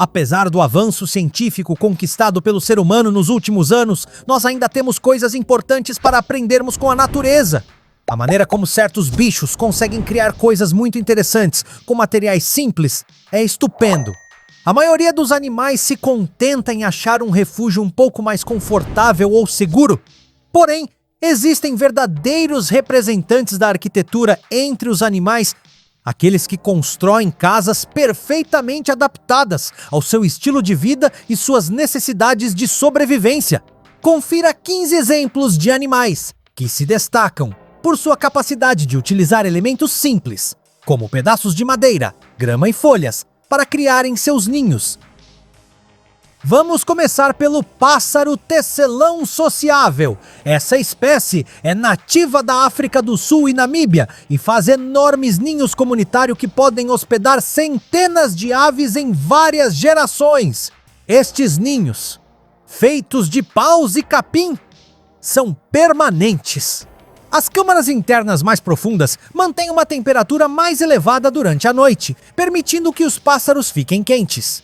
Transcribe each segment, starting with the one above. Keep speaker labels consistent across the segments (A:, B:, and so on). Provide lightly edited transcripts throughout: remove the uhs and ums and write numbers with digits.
A: Apesar do avanço científico conquistado pelo ser humano nos últimos anos, nós ainda temos coisas importantes para aprendermos com a natureza. A maneira como certos bichos conseguem criar coisas muito interessantes com materiais simples é estupendo. A maioria dos animais se contenta em achar um refúgio um pouco mais confortável ou seguro. Porém, existem verdadeiros representantes da arquitetura entre os animais, aqueles que constroem casas perfeitamente adaptadas ao seu estilo de vida e suas necessidades de sobrevivência. Confira 15 exemplos de animais que se destacam por sua capacidade de utilizar elementos simples, como pedaços de madeira, grama e folhas, para criarem seus ninhos. Vamos começar pelo pássaro tecelão sociável. Essa espécie é nativa da África do Sul e Namíbia e faz enormes ninhos comunitários que podem hospedar centenas de aves em várias gerações. Estes ninhos, feitos de paus e capim, são permanentes. As câmaras internas mais profundas mantêm uma temperatura mais elevada durante a noite, permitindo que os pássaros fiquem quentes.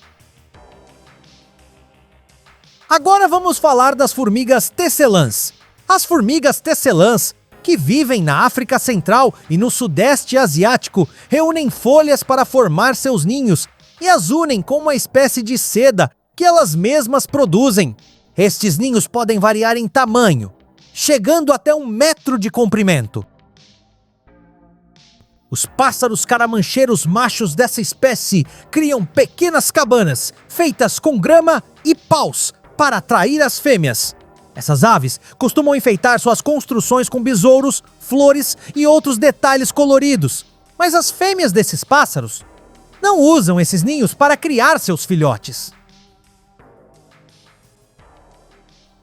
A: Agora vamos falar das formigas tecelãs. As formigas tecelãs, que vivem na África Central e no Sudeste Asiático, reúnem folhas para formar seus ninhos e as unem com uma espécie de seda que elas mesmas produzem. Estes ninhos podem variar em tamanho, chegando até 1 metro de comprimento. Os pássaros caramancheiros machos dessa espécie criam pequenas cabanas feitas com grama e paus para atrair as fêmeas. Essas aves costumam enfeitar suas construções com besouros, flores e outros detalhes coloridos. Mas as fêmeas desses pássaros não usam esses ninhos para criar seus filhotes.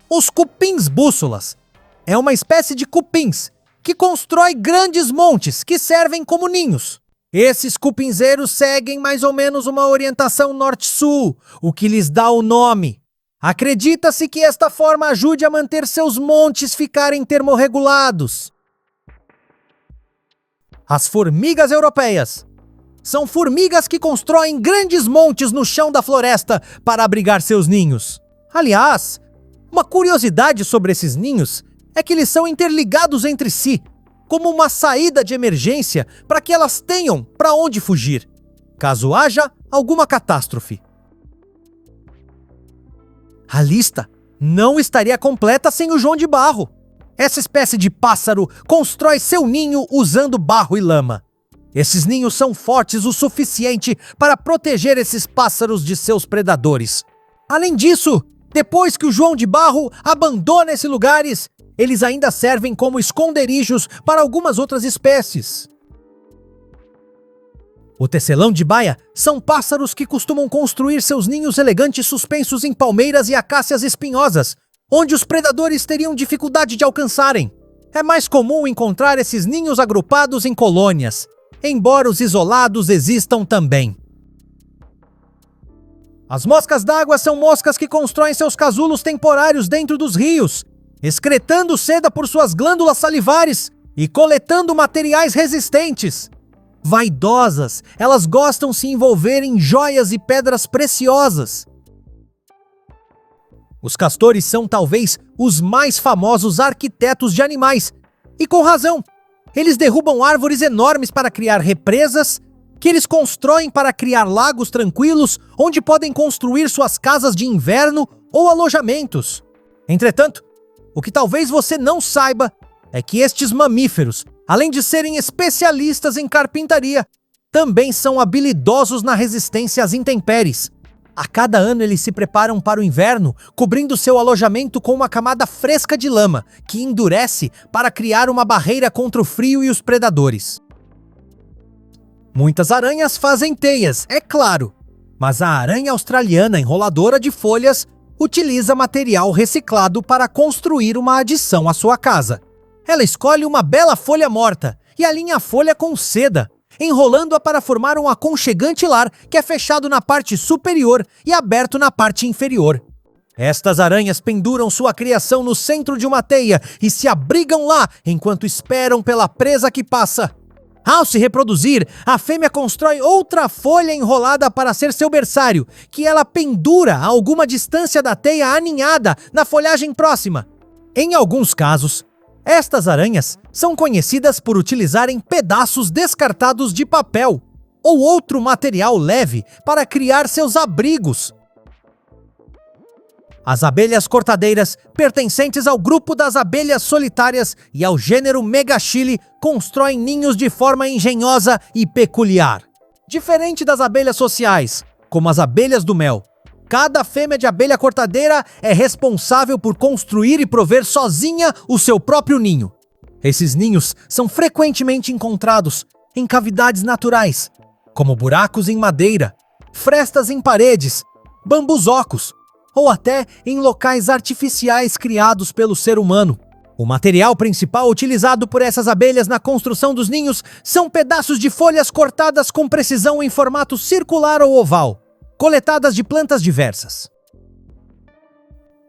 A: Os cupins bússolas é uma espécie de cupins que constrói grandes montes que servem como ninhos. Esses cupinzeiros seguem mais ou menos uma orientação norte-sul, o que lhes dá o nome. Acredita-se que esta forma ajude a manter seus montes ficarem termorregulados. As formigas europeias são formigas que constroem grandes montes no chão da floresta para abrigar seus ninhos. Aliás, uma curiosidade sobre esses ninhos é que eles são interligados entre si, como uma saída de emergência para que elas tenham para onde fugir, caso haja alguma catástrofe. A lista não estaria completa sem o João de Barro. Essa espécie de pássaro constrói seu ninho usando barro e lama. Esses ninhos são fortes o suficiente para proteger esses pássaros de seus predadores. Além disso, depois que o João de Barro abandona esses lugares, eles ainda servem como esconderijos para algumas outras espécies. O tecelão de baia são pássaros que costumam construir seus ninhos elegantes suspensos em palmeiras e acácias espinhosas, onde os predadores teriam dificuldade de alcançarem. É mais comum encontrar esses ninhos agrupados em colônias, embora os isolados existam também. As moscas d'água são moscas que constroem seus casulos temporários dentro dos rios, excretando seda por suas glândulas salivares e coletando materiais resistentes. Vaidosas, elas gostam de se envolver em joias e pedras preciosas. Os castores são talvez os mais famosos arquitetos de animais, e com razão. Eles derrubam árvores enormes para criar represas, que eles constroem para criar lagos tranquilos, onde podem construir suas casas de inverno ou alojamentos. Entretanto, o que talvez você não saiba é que estes mamíferos, além de serem especialistas em carpintaria, também são habilidosos na resistência às intempéries. A cada ano eles se preparam para o inverno, cobrindo seu alojamento com uma camada fresca de lama, que endurece para criar uma barreira contra o frio e os predadores. Muitas aranhas fazem teias, é claro, mas a aranha australiana enroladora de folhas utiliza material reciclado para construir uma adição à sua casa. Ela escolhe uma bela folha morta e alinha a folha com seda, enrolando-a para formar um aconchegante lar que é fechado na parte superior e aberto na parte inferior. Estas aranhas penduram sua criação no centro de uma teia e se abrigam lá enquanto esperam pela presa que passa. Ao se reproduzir, a fêmea constrói outra folha enrolada para ser seu berçário, que ela pendura a alguma distância da teia aninhada na folhagem próxima. Em alguns casos, estas aranhas são conhecidas por utilizarem pedaços descartados de papel ou outro material leve para criar seus abrigos. As abelhas cortadeiras, pertencentes ao grupo das abelhas solitárias e ao gênero Megachile, constroem ninhos de forma engenhosa e peculiar. Diferente das abelhas sociais, como as abelhas do mel, cada fêmea de abelha cortadeira é responsável por construir e prover sozinha o seu próprio ninho. Esses ninhos são frequentemente encontrados em cavidades naturais, como buracos em madeira, frestas em paredes, bambusocos, ou até em locais artificiais criados pelo ser humano. O material principal utilizado por essas abelhas na construção dos ninhos são pedaços de folhas cortadas com precisão em formato circular ou oval, coletadas de plantas diversas.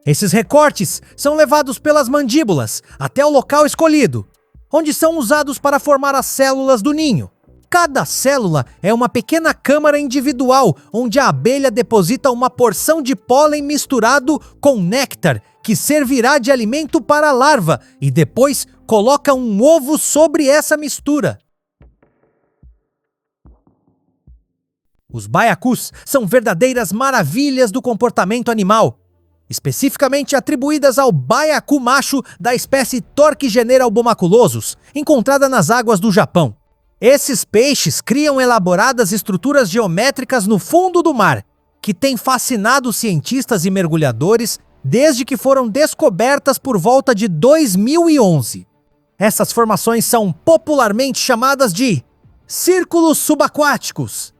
A: Esses recortes são levados pelas mandíbulas até o local escolhido, onde são usados para formar as células do ninho. Cada célula é uma pequena câmara individual, onde a abelha deposita uma porção de pólen misturado com néctar, que servirá de alimento para a larva, e depois coloca um ovo sobre essa mistura. Os baiacus são verdadeiras maravilhas do comportamento animal, especificamente atribuídas ao baiacu macho da espécie Torquigenera albomaculosus, encontrada nas águas do Japão. Esses peixes criam elaboradas estruturas geométricas no fundo do mar, que têm fascinado cientistas e mergulhadores desde que foram descobertas por volta de 2011. Essas formações são popularmente chamadas de círculos subaquáticos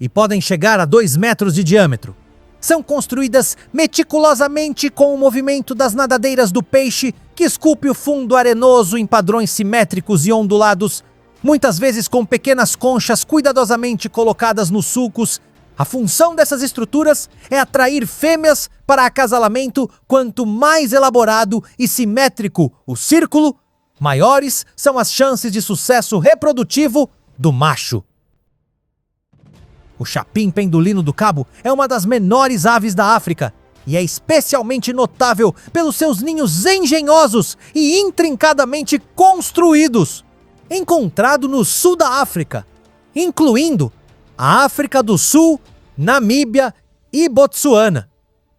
A: e podem chegar a 2 metros de diâmetro. São construídas meticulosamente com o movimento das nadadeiras do peixe, que esculpe o fundo arenoso em padrões simétricos e ondulados, muitas vezes com pequenas conchas cuidadosamente colocadas nos sulcos. A função dessas estruturas é atrair fêmeas para acasalamento. Quanto mais elaborado e simétrico o círculo, maiores são as chances de sucesso reprodutivo do macho. O chapim pendulino do cabo é uma das menores aves da África e é especialmente notável pelos seus ninhos engenhosos e intrincadamente construídos, encontrado no sul da África, incluindo a África do Sul, Namíbia e Botsuana.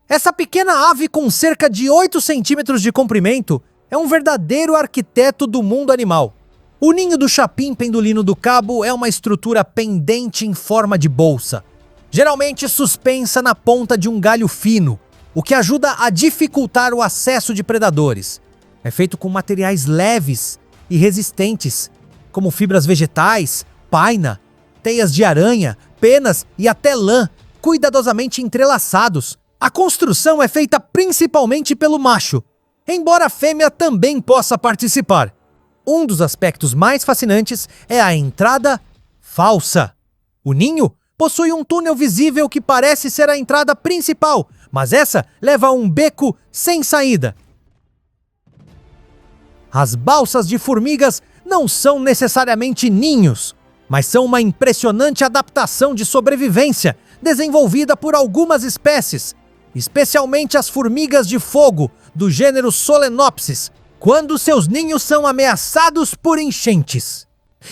A: Essa pequena ave com cerca de 8 centímetros de comprimento é um verdadeiro arquiteto do mundo animal. O ninho do chapim pendulino do cabo é uma estrutura pendente em forma de bolsa, geralmente suspensa na ponta de um galho fino, o que ajuda a dificultar o acesso de predadores. É feito com materiais leves e resistentes, como fibras vegetais, paina, teias de aranha, penas e até lã, cuidadosamente entrelaçados. A construção é feita principalmente pelo macho, embora a fêmea também possa participar. Um dos aspectos mais fascinantes é a entrada falsa. O ninho possui um túnel visível que parece ser a entrada principal, mas essa leva a um beco sem saída. As balsas de formigas não são necessariamente ninhos, mas são uma impressionante adaptação de sobrevivência desenvolvida por algumas espécies, especialmente as formigas de fogo do gênero Solenopsis, quando seus ninhos são ameaçados por enchentes.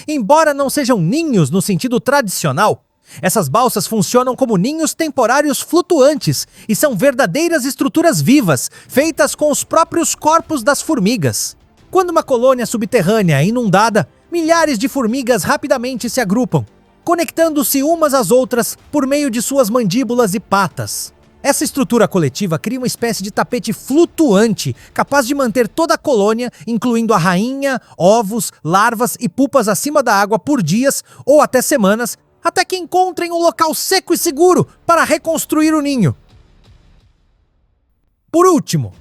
A: Embora não sejam ninhos no sentido tradicional, essas balsas funcionam como ninhos temporários flutuantes e são verdadeiras estruturas vivas, feitas com os próprios corpos das formigas. Quando uma colônia subterrânea é inundada, milhares de formigas rapidamente se agrupam, conectando-se umas às outras por meio de suas mandíbulas e patas. Essa estrutura coletiva cria uma espécie de tapete flutuante, capaz de manter toda a colônia, incluindo a rainha, ovos, larvas e pupas acima da água por dias ou até semanas, até que encontrem um local seco e seguro para reconstruir o ninho. Por último,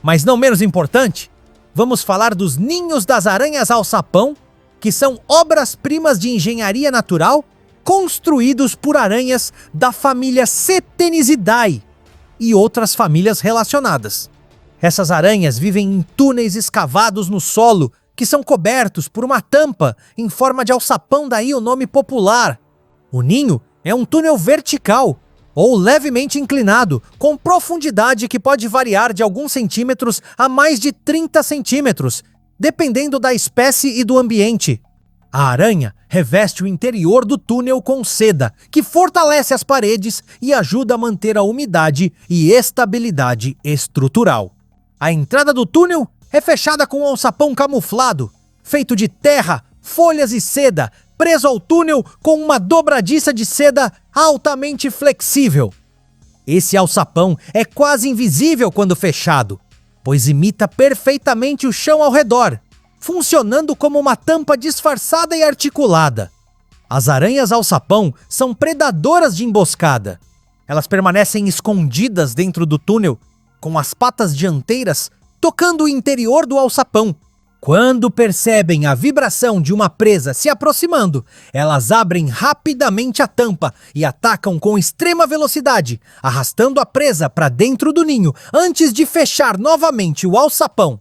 A: mas não menos importante, vamos falar dos ninhos das aranhas alçapão, que são obras-primas de engenharia natural construídos por aranhas da família Cetenisidae e outras famílias relacionadas. Essas aranhas vivem em túneis escavados no solo que são cobertos por uma tampa em forma de alçapão, daí o nome popular. O ninho é um túnel vertical ou levemente inclinado, com profundidade que pode variar de alguns centímetros a mais de 30 centímetros, dependendo da espécie e do ambiente. A aranha reveste o interior do túnel com seda, que fortalece as paredes e ajuda a manter a umidade e estabilidade estrutural. A entrada do túnel é fechada com um alçapão camuflado, feito de terra, folhas e seda, preso ao túnel com uma dobradiça de seda altamente flexível. Esse alçapão é quase invisível quando fechado, pois imita perfeitamente o chão ao redor, funcionando como uma tampa disfarçada e articulada. As aranhas alçapão são predadoras de emboscada. Elas permanecem escondidas dentro do túnel, com as patas dianteiras tocando o interior do alçapão. Quando percebem a vibração de uma presa se aproximando, elas abrem rapidamente a tampa e atacam com extrema velocidade, arrastando a presa para dentro do ninho antes de fechar novamente o alçapão.